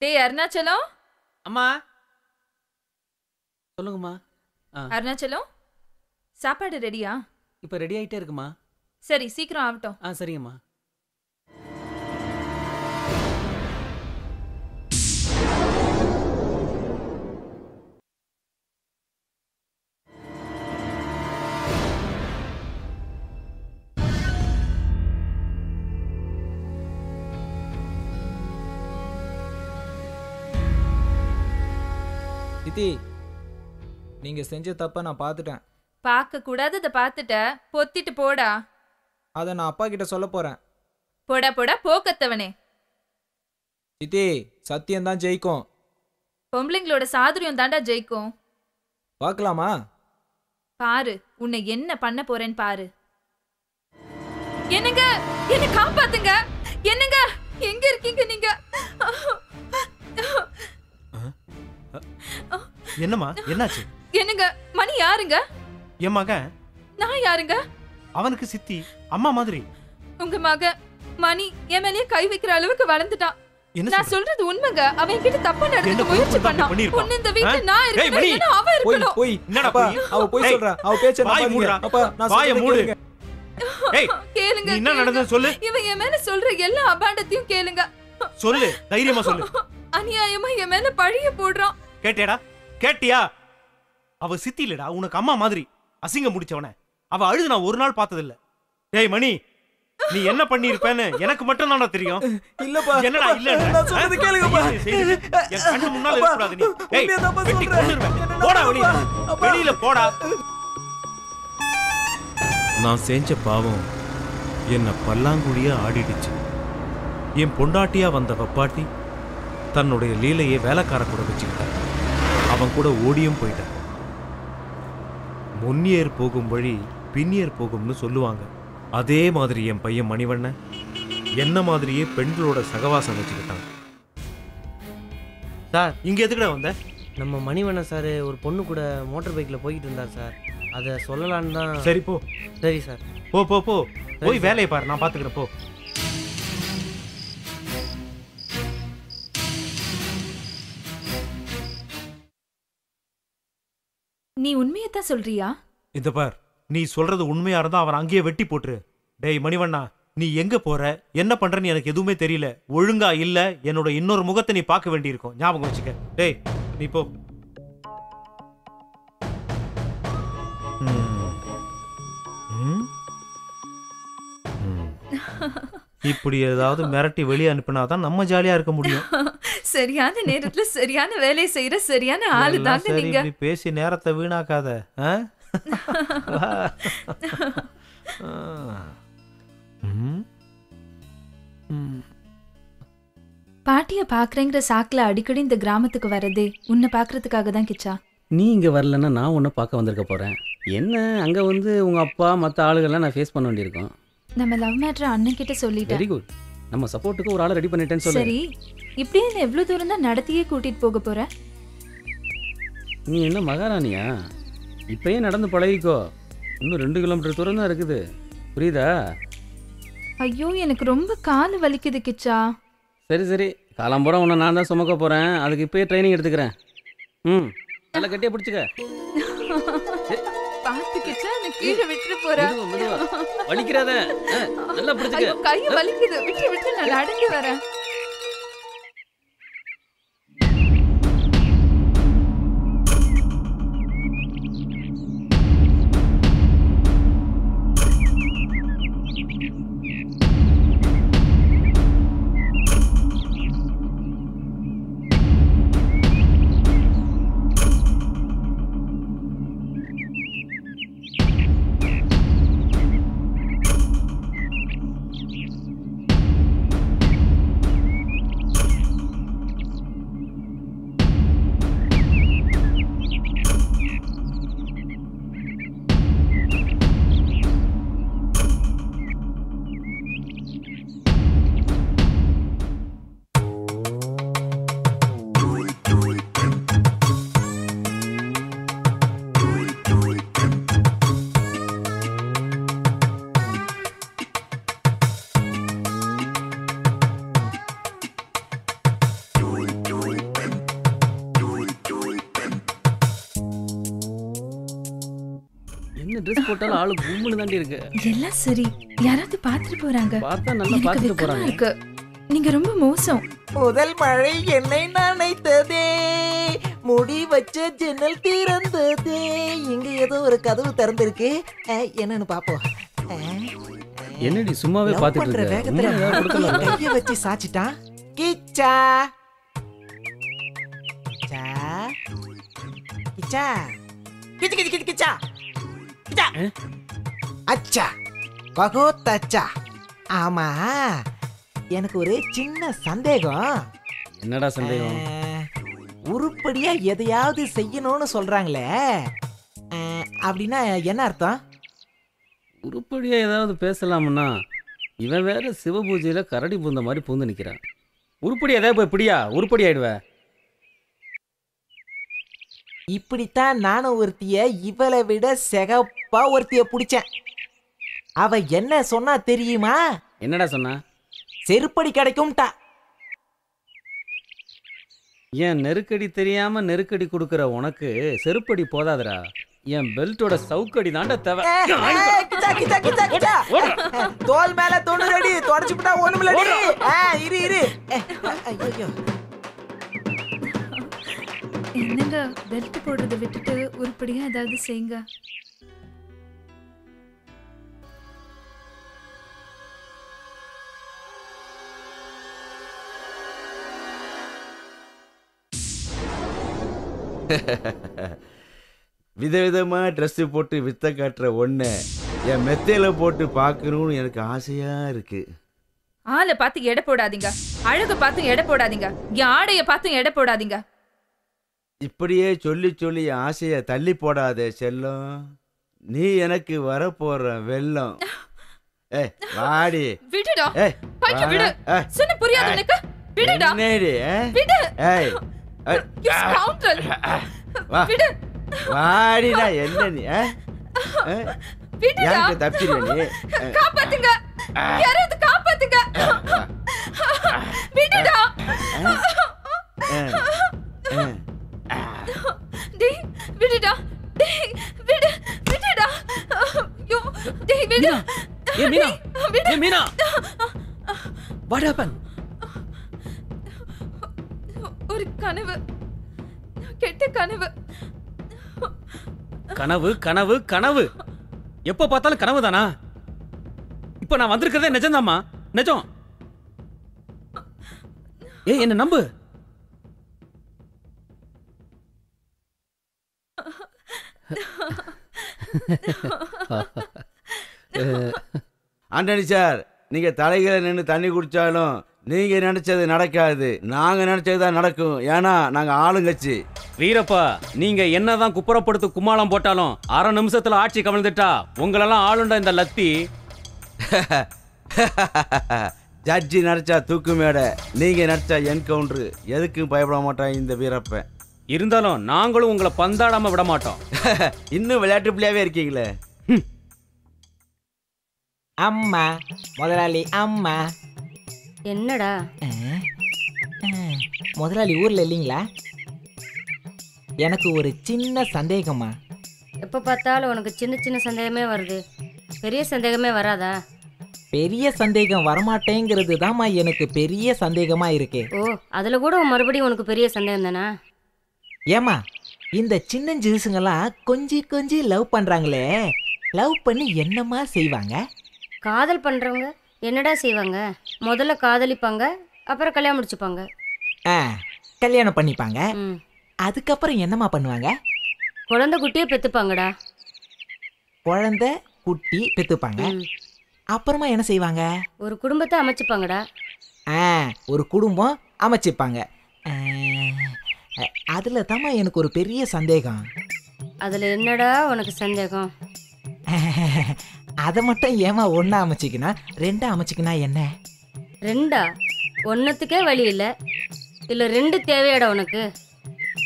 டேய் அருணாச்சலம். அம்மா சொல்லுங்கம்மா. அருணாச்சலம், சாப்பாடு ரெடியா? இப்போ ரெடி ஆகிட்டே இருக்குமா? சரி, சீக்கிரம் ஆகட்டும். சரிங்கம்மா. சித்தி, நீங்க செஞ்ச தப்ப நான் பார்த்துட்டேன். பார்க்க கூடாதத பார்த்துட்ட, பொத்திட்டு போடா. அதை நான் அப்பா கிட்ட சொல்ல போறேன். போடா போடா போக்கத்தவனே. சித்தி, சத்தியம் தான் ஜெயிக்கும். பொம்பளைங்களோட சாதுரியம் தாண்டா ஜெயிக்கும். பார்க்கலாமா? பாரு, உன்னை என்ன பண்ண போறேன்னு பாரு. என்னங்க, என்ன காப்பாத்துங்க. என்னங்க, எங்க இருக்கீங்க நீங்க? என்னம்மா, என்னாச்சு? என்னங்க, மணி யாருங்க? என் மகன். நான் யாருங்க? அவனுக்கு சித்தி, அம்மா மாதிரி. உங்க மகன் மணி என் மேலேயே கை வைக்கிற அளவுக்கு வளர்ந்துட்டான். நான் சொல்றது உண்மைங்க. அவன் என்கிட்ட தப்பா நடந்துக்க முயற்சி பண்ணான். உன்ன இந்த வீட்ல நான் இருக்கணும், அவ இருக்கணும். போய் என்னடா போய்? அவ போய் சொல்றா. அவ பேச்ச நம்பாதீங்க. அப்பா, நான் வாயை மூடு. ஏய், கேளுங்க. என்ன நடந்தது சொல்லு. இவன் என் மேல சொல்ற எல்லா அபாண்டத்தையும் கேளுங்க. சொல்லு, தைரியமா சொல்லு. அநியாயமா என் மேல பழிய போடுறான். கேட்டேடா? கேட்டியா? அவ சித்தி இல்லடா, உனக்கு அம்மா மாதிரி. அசிங்க முடிச்சவன. அவ அழுது நான் ஒரு நாள் பார்த்ததில்ல. ஏய் மணி, நீ என்ன பண்ணிருப்பேன்னு எனக்கு மட்டும் தானே தெரியும். இல்லப்பா, என்னடா இல்ல? நான் சொல்றது கேளுங்கப்பா. என் கண்ணு முன்னால இருக்க கூடாது நீ. ஏய், வெட்டி கொன்னுருவேன். போடா வெளிய. வெளியில போடா. நான் செஞ்ச பாவம் என்ன பல்லாங்குழியா ஆடிடுச்சு. என் பொண்டாட்டியா வந்த வப்பாட்டி தன்னுடைய லீலையை வேலைக்கார கூட வச்சுக்கிட்டான். அவன் கூட ஓடியும் போயிட்டான். முன்னியர் போகும் வழி பின்னியர் போகும்னு சொல்லுவாங்க. அதே மாதிரி என் பையன் மணிவண்ணன் என்ன மாதிரியே பெண்களோட சகவாசம் வச்சுக்கிட்டான். சார், இங்க எதுக்குடா வந்த? நம்ம மணிவண்ணன் சார் ஒரு பொண்ணு கூட மோட்டார் பைக்கில் போய்கிட்டு இருந்தார் சார். அதை சொல்லலான்னு தான். சரி போ. சரி சார். போ போ போ. போய் வேலையை பாரு, நான் பார்த்துக்கிறேன். போ. நீ உண்மையத்தான் சொல்றியா? இந்த பார், நீ சொல்றது உண்மையா இருந்தா அவன் அங்கேயே வெட்டி போட்டுரு. டேய் மணிவண்ணா, நீ எங்க போற, என்ன பண்றன்னு எனக்கு எதுவுமே தெரியல. ஒழுங்கா இல்ல என்னோட இன்னொரு முகத்தை நீ பார்க்க வேண்டியிருக்கும். ஞாபகம் வச்சுக்க. டேய் நீ போ. இப்படி ஏதாவது மிரட்டி வெளியே அனுப்பினாதான் நம்ம ஜாலியா இருக்க முடியும். சரியான நேரத்துல சரியான வேலையை செய்யற சரியான ஆளு தாங்க நீங்க. பேசி நேரத்தை வீணாக்காத. பாட்டிய பாக்குறேங்கிற சாக்குல அடிக்கடி இந்த கிராமத்துக்கு வரதே உன்னை பாக்குறதுக்காக தான் கிச்சா. நீ இங்கே வரலன்னா நான் உன்னை பார்க்க வந்திருக்க போகிறேன். என்ன அங்கே வந்து உங்கள் அப்பா மற்ற ஆளுகள்லாம் நான் ஃபேஸ் பண்ண வேண்டியிருக்கோம். நம்ம லவ் மேட்ரு அண்ணன் கிட்ட சொல்லிட்டேன். Very good. நம்ம சப்போர்ட்டுக்கு ஒரு ஆளை ரெடி பண்ணிட்டேன்னு சொல்லு. சரி, இப்படியே எவ்வளோ தூரம் தான் நடத்தியே கூட்டிட்டு போக போற? நீ என்ன மகாராணியா? இப்பயே நடந்து பழகிக்கோ. இன்னும் 2 கிலோமீட்டர் தூரம் தான் இருக்குது. புரியுதா? ஐயோ, எனக்கு ரொம்ப கால் வலிக்குது கிச்சா. சரி சரி, காலம்புறம் உன்னை நான் தான் சுமக்க போகிறேன். அதுக்கு இப்போயே ட்ரைனிங் எடுத்துக்கிறேன். நல்லா கட்டியா பிடிச்சிக்க. பாத்து கிச்சா, நான் கீழே விட்டுட்டு போறேன். வலிக்கிறாத, நல்லா பிடிச்சிக்க. கை வலிக்குது, விட்டு விட்டு நான் நடந்து வரேன். போட்டாலும் ஆளு கும்முன்னு தாண்டி இருக்கு. எல்லாம் சரி, யாராவது பார்த்துட்டு போறாங்க. பார்த்தா நல்லா பார்த்துட்டு போறாங்க. இருக்கு, நீங்க ரொம்ப மோசம். முதல் மழை என்னை நனைத்ததே, முடி வச்ச ஜன்னல் திறந்ததே. இங்க ஏதோ ஒரு கதவு திறந்திருக்கு, என்னன்னு பாப்போம். என்னடி சும்மாவே பார்த்துட்டு இருக்க? வேகத்துல கைய வச்சு சாச்சிட்டான். கிச்சா கிச்சா கிச்சா கிச்ச கிச்ச கிச்ச கிச்சா கிச்சா. அச்சா பகோத் அச்சா. ஆமா, எனக்கு ஒரு சின்ன சந்தேகம். என்னடா சந்தேகம்? உருப்படியா எதையாவது செய்யணும்னு சொல்றாங்களே, அப்படின்னா என்ன அர்த்தம்? உருப்படியா ஏதாவது பேசலாம்னா இவன் வேற சிவபூஜையில கரடி பூந்த மாதிரி பூந்து நிக்கிறான். உருப்படி ஏதாவது போய் பிடியா, உருப்படி ஆயிடுவ. இப்படித்தான் நானும் ஒருத்திய இவளை விட செகப்பா ஒருத்திய பிடிச்சேன். அவ என்ன சொன்னா தெரியுமா? என்னடா சொன்னா? செருப்படி கிடைக்கும்டா. என் நெருக்கடி தெரியாம நெருக்கடி கொடுக்கற உனக்கு செருப்படி போதாதடா, என் பெல்ட்டோட சவுக்கடி தாண்ட தேவை. தோல் மேல தொண்ணூறடி தொடச்சுட்டா ஒண்ணுமில்லடி. இரு இரு. என்னங்க, பெல்ட் போடுறதை விட்டுட்டு உருப்படியா ஏதாவது செய்யுங்க. விதவிதமா ட்ரெஸ் போட்டு வித்த காட்டுற ஒண்ணு என் மெத்தையில போட்டு பார்க்கணும்னு எனக்கு ஆசையா இருக்கு. ஆளை பார்த்து எடை போடாதீங்க, அழகு பார்த்து எடை போடாதீங்க, என் ஆடைய பார்த்து எடை போடாதீங்க. இப்படியே சொல்லி சொல்லி ஆசைய தள்ளி போடாதே செல்லம், நீ எனக்கு வரப்போற வெள்ளம். வாடி. விடுடா, பைக்க விடு. சொன்ன புரியாது உனக்கு? விடுடா. என்னடி? விடு. You scoundrel. விடு. வாடிடா. என்ன நீ? விடுடா. யாருக்கு தப்பிச்சிருவே நீ? காப்பாத்துங்க, யாராவது காப்பாத்துங்க. விடுடா. டேய் விடுடா. டேய் விடு. விடுடா. யோ டேய் விடு. ஏ மீனா, ஏ மீனா. What happened? ஒரு கனவு, கெட்ட கனவு. கனவு கனவு கனவு, எப்ப பார்த்தாலும் கனவு தானா? இப்ப நான் வந்திருக்கிறதே நிஜம்தாம்மா, நிஜம். ஏ என்ன நம்பு. ஆண்டனி சார், நீங்க தலைகளை நின்று தண்ணி குடிச்சாலும் நீங்க நினைச்சது நடக்காது, நாங்க நினைச்சதுதான் நடக்கும். ஏன்னா நாங்க ஆளுங்கட்சி. வீரப்பா, நீங்க என்னதான் குப்புறப்படுத்து கும்மாளம் போட்டாலும் அரை நிமிஷத்துல ஆட்சி கவிழ்ந்துட்டா உங்களெல்லாம் ஆளுண்ட இந்த லத்தி. ஜட்ஜி நடிச்சா தூக்கு மேடை, நீங்க நடிச்சா என்கவுண்டர். எதுக்கும் பயப்பட மாட்டான் இந்த வீரப்பன். இருந்தாலும் நாங்களும் உங்களை பந்தாடாம விட மாட்டோம். இன்னும் விளையாட்டு பிள்ளையாவே இருக்கீங்களே. அம்மா முதலாளி. அம்மா என்னடா? முதலாளி ஊர்ல இல்லைங்களா? எனக்கு ஒரு சின்ன சந்தேகம்மா. எப்போ பார்த்தாலும் உனக்கு சின்ன சின்ன சந்தேகமே வருது, பெரிய சந்தேகமே வராதா? பெரிய சந்தேகம் வரமாட்டேங்கிறது தான்மா எனக்கு பெரிய சந்தேகமா இருக்கு. ஓ, அதுல கூட மறுபடியும் உனக்கு பெரிய சந்தேகம் தானா? ஏமா, இந்த சின்ன ஜூஸுங்கெல்லாம் கொஞ்சி கொஞ்சி லவ் பண்றாங்களே, லவ் பண்ணி என்னமா செய்வாங்க? காதல் பண்றவங்க என்னடா செய்வாங்க? முதல்ல காதலிப்பாங்க, அப்புறம் கல்யாணம் முடிச்சுப்பாங்க. கல்யாணம் பண்ணிப்பாங்க. அதுக்கப்புறம் என்னமா பண்ணுவாங்க? குழந்தை குட்டியே பெத்துப்பாங்கடா. குழந்தை குட்டி பெத்துப்பாங்க. அப்புறமா என்ன செய்வாங்க? ஒரு குடும்பத்தை அமைச்சுப்பாங்கடா. ஒரு குடும்பம் அமைச்சுப்பாங்க. அதுல தாமா எனக்கு ஒரு பெரிய சந்தேகம். அதுல என்னடா உனக்கு சந்தேகம்? அதை மட்டும் ஏமா ஒன்னா அமைச்சிக்கினா ரெண்டா அமைச்சிக்கினா என்ன? ரெண்டா? ஒன்னத்துக்கே வழி இல்ல, இல்ல ரெண்டு தேவையாடா உனக்கு?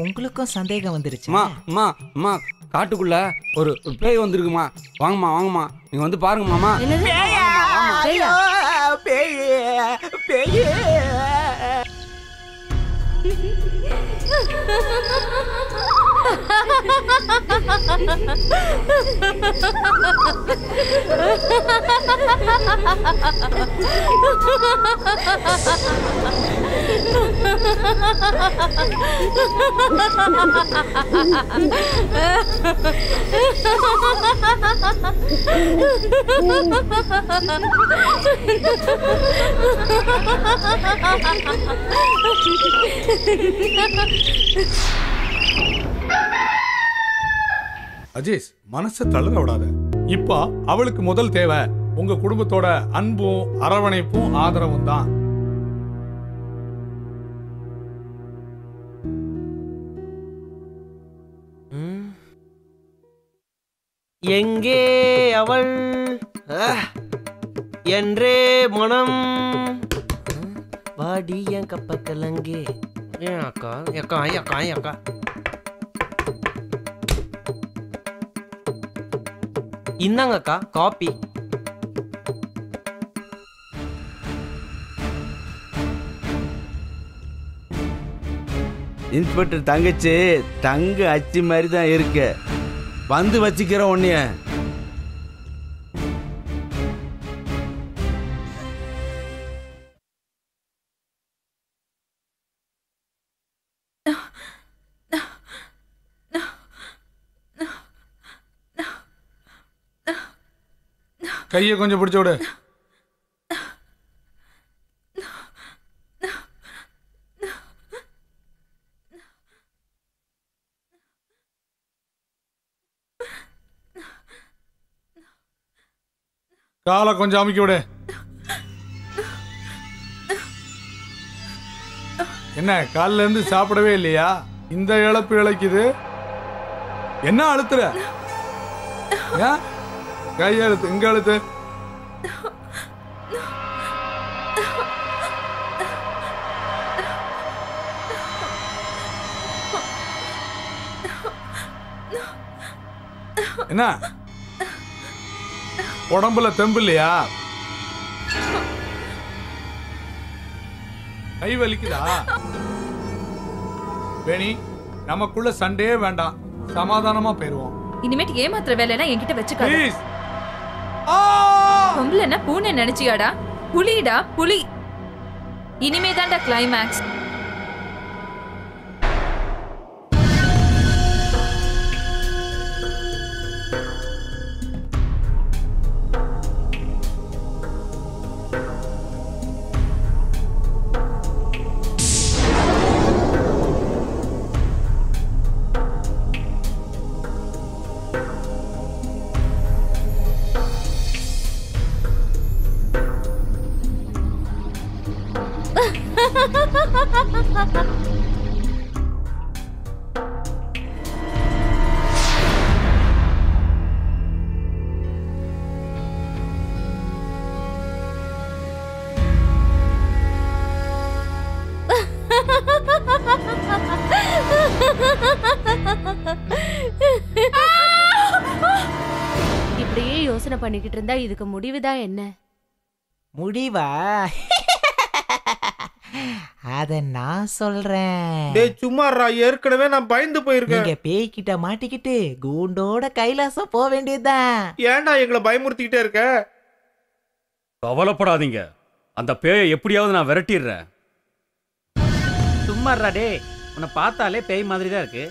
உங்களுக்கும் சந்தேகம் வந்துருச்சு? அம்மா அம்மா, காட்டுக்குள்ள ஒரு பேய் வந்திருக்குமா, வாங்கம்மா வாங்கம்மா, நீங்க வந்து பாருங்க மாமா. பேய் பேய். அஜீஸ், மனசை தளர விடாத. இப்ப அவளுக்கு முதல் தேவை உங்க குடும்பத்தோட அன்பும் அரவணைப்பும் ஆதரவும் தான். எங்கே அவள் என்றே மனம் வாடி என் கப்பக்கலங்கே. ஏன் அக்கா அக்கா அக்கா அக்கா இந்தாங்கக்கா காப்பி. இன்ஸ்பெக்டர் தங்கச்சி தங்க அச்சு மாதிரி தான் இருக்கு. வந்து வச்சுக்கிற உன்னைய. கையை கொஞ்சம் பிடிச்சு விடு. காலை கொஞ்சம் அமுக்கி விடு. என்ன காலில இருந்து சாப்பிடவே இல்லையா? இந்த இழப்பு இழைக்குது. என்ன அழுத்துற? கையை அழுத்து. இங்க அழுத்து. என்ன உடம்புல தெம்பு இல்லையா? கை வலிக்குதா? வேணி, நமக்குள்ள சண்டையே வேண்டாம், சமாதானமா போயிருவோம். இனிமேட்டு ஏமாத்துற வேலையெல்லாம் என்கிட்ட வச்சுக்காத. பொம்பளைன்னா பூனை நினைச்சியாடா? புலிடா புலி. இனிமே தான்டா கிளைமேக்ஸ். இப்படியே யோசனை பண்ணிக்கிட்டு இருந்தா இதுக்கு முடிவுதான் என்ன? முடிவா? அத நான் சொல்றேன். டேய் சும்மாறா, ஏற்கனவே நான் பயந்து போயிருக்கேன். நீங்க பேய்கிட்ட மாட்டிக்கிட்டு கூண்டோட கைலாசம் போக வேண்டியதுதான். ஏன்டா எங்களை பயமுறுத்திக்கிட்டே இருக்க? கவலைப்படாதீங்க, அந்த பேயை எப்படியாவது நான் விரட்டிடுறேன். சும்மாறா டே, உன்னை பார்த்தாலே பேய் மாதிரி தான் இருக்கு.